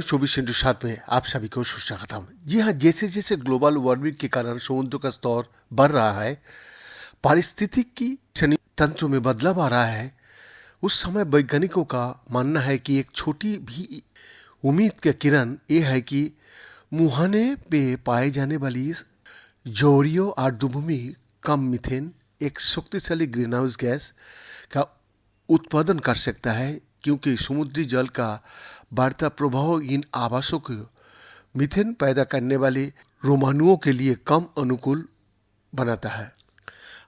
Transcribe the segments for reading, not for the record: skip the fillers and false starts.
24/7 में आप सभी को सुस्वागतम। जी हाँ, जैसे जैसे ग्लोबल वार्मिंग के कारण समुद्र का स्तर बढ़ रहा है, पारिस्थितिकी तंत्र में बदलाव आ रहा है, उस समय वैज्ञानिकों का मानना है कि एक छोटी भी उम्मीद का किरण ये है कि मुहाने पे पाए जाने वाली जौहरीय आर्द्रभूमि कम मीथेन एक शक्तिशाली ग्रीन हाउस गैस का उत्पादन कर सकता है, क्योंकि समुद्री जल का बढ़ता प्रभाव इन आवासों को मीथेन पैदा करने वाले रोमाणुओं के लिए कम अनुकूल बनाता है।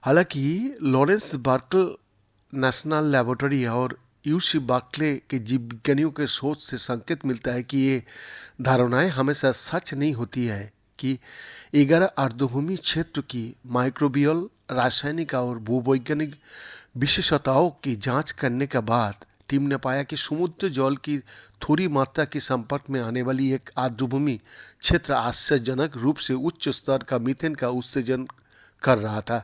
हालांकि लॉरेंस बार्कल नेशनल लैबोरेटरी और यूसी बार्कले के जीव विज्ञानियों के शोध से संकेत मिलता है कि ये धारणाएं हमेशा सच नहीं होती है कि 11 आर्द्रभूमि क्षेत्र की माइक्रोबियल, रासायनिक और भूवैज्ञानिक विशेषताओं की जांच करने के बाद टीम ने पाया कि समुद्र जल की थोड़ी मात्रा के संपर्क में आने वाली एक आर्द्रभूमि क्षेत्र आश्चर्यजनक रूप से उच्च स्तर का मीथेन का उत्सर्जन कर रहा था,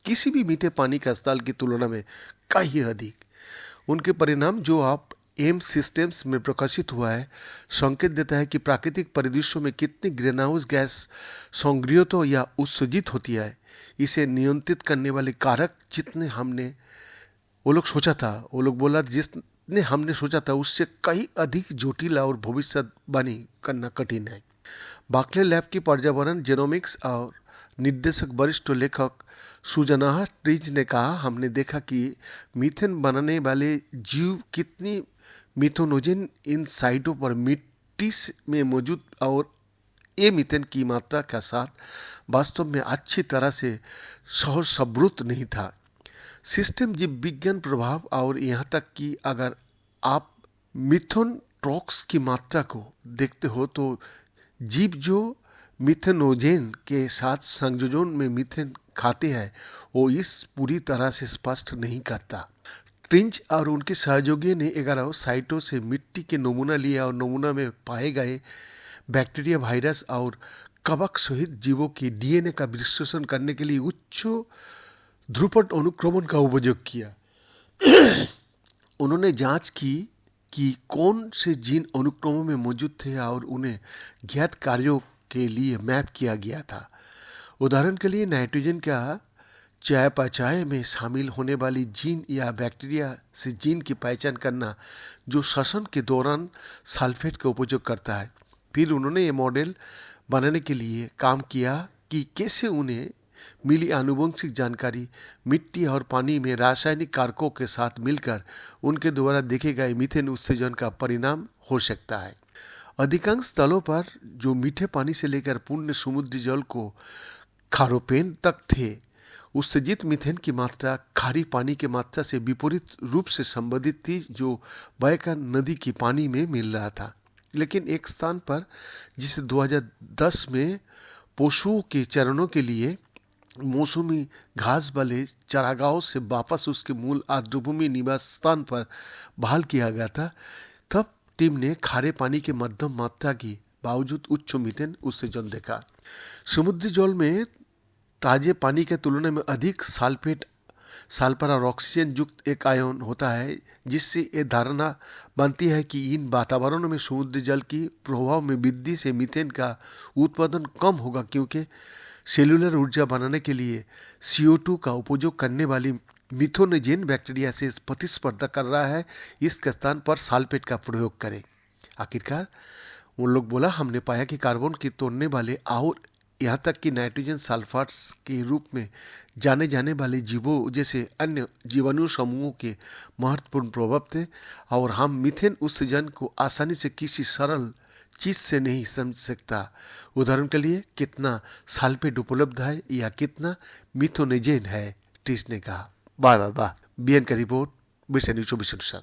किसी भी मीठे पानी का स्तर की तुलना में कहीं अधिक। उनके परिणाम जो आप एम सिस्टम्स में प्रकाशित हुआ है संकेत देता है कि प्राकृतिक परिदृश्यों में कितनी ग्रीन हाउस गैस संग्रहित या उत्सर्जित होती है। इसे नियंत्रित करने वाले कारक जितने हमने वो लोग सोचा था, वो लोग बोला जितने हमने सोचा था उससे कई अधिक जटिल और भविष्यवाणी करना कठिन है। बार्कले लैब की पर्यावरण जेनोमिक्स और निर्देशक वरिष्ठ लेखक सुजना ट्रीज ने कहा, हमने देखा कि मीथेन बनाने वाले जीव कितनी मिथेनोजेन इन साइटों पर मिट्टी में मौजूद और ये मीथेन की मात्रा के साथ वास्तव में अच्छी तरह से सहसंबद्ध नहीं था। सिस्टम जीव विज्ञान प्रभाव और यहाँ तक कि अगर आप मिथेन ट्रॉक्स की मात्रा को देखते हो तो जीव जो मिथेनोजेन के साथ संयोजन में मीथेन खाते हैं वो इस पूरी तरह से स्पष्ट नहीं करता। ट्रिंच और उनके सहयोगी ने 11 साइटों से मिट्टी के नमूना लिया और नमूना में पाए गए बैक्टीरिया, वायरस और कवक सहित जीवों की डीएनए का विश्लेषण करने के लिए उच्च ध्रुपद अनुक्रमण का उपयोग किया। उन्होंने जांच की कि कौन से जीन अनुक्रमों में मौजूद थे और उन्हें ज्ञात कार्यों के लिए मैप किया गया था। उदाहरण के लिए नाइट्रोजन का चयापचय में शामिल होने वाली जीन या बैक्टीरिया से जीन की पहचान करना जो श्वसन के दौरान सल्फेट का उपयोग करता है। फिर उन्होंने ये मॉडल बनाने के लिए काम किया कि कैसे उन्हें मिली आनुवंशिक जानकारी मिट्टी और पानी में रासायनिक कारकों के साथ मिलकर उनके द्वारा देखे गए मीथेन उत्सर्जन का परिणाम हो सकता है। अधिकांश स्थलों पर जो मीठे पानी से लेकर पूर्ण समुद्री जल को खारोपेन तक थे, उत्सर्जित मीथेन की मात्रा खारी पानी की मात्रा से विपरीत रूप से संबंधित थी जो बहकर नदी की पानी में मिल रहा था। लेकिन एक स्थान पर जिसे 2010 में पशुओं के चरणों के लिए मौसमी घास वाले चारागाहों से वापस उसके मूल आर्द्रभूमि निवास स्थान पर बहाल किया गया था, तब टीम ने खारे पानी के मध्यम मात्रा की बावजूद उच्च मीथेन उत्सर्जन देखा। समुद्री जल में ताजे पानी के तुलना में अधिक सल्फर और ऑक्सीजन युक्त एक आयन होता है, जिससे ये धारणा बनती है कि इन वातावरणों में समुद्री जल की प्रभाव में वृद्धि से मीथेन का उत्पादन कम होगा, क्योंकि सेलुलर ऊर्जा बनाने के लिए CO2 का उपयोग करने वाली मिथेनोजेन बैक्टीरिया से प्रतिस्पर्धा कर रहा है। इसके स्थान पर सल्फेट का प्रयोग करें। आखिरकार उन लोग बोला, हमने पाया कि कार्बन की तोड़ने वाले और यहाँ तक कि नाइट्रोजन सल्फाइड्स के रूप में जाने जाने वाले जीवों जैसे अन्य जीवाणु समूहों के महत्वपूर्ण प्रभाव थे, और हम मीथेन उत्सर्जन को आसानी से किसी सरल चीज से नहीं समझ सकता। उदाहरण के लिए कितना सल्फेट उपलब्ध है या कितना मिथेनोजेन है, ट्रीज ने कहा। वाह वाह वाह। बीएन का रिपोर्ट, विषय न्यूज 24/7।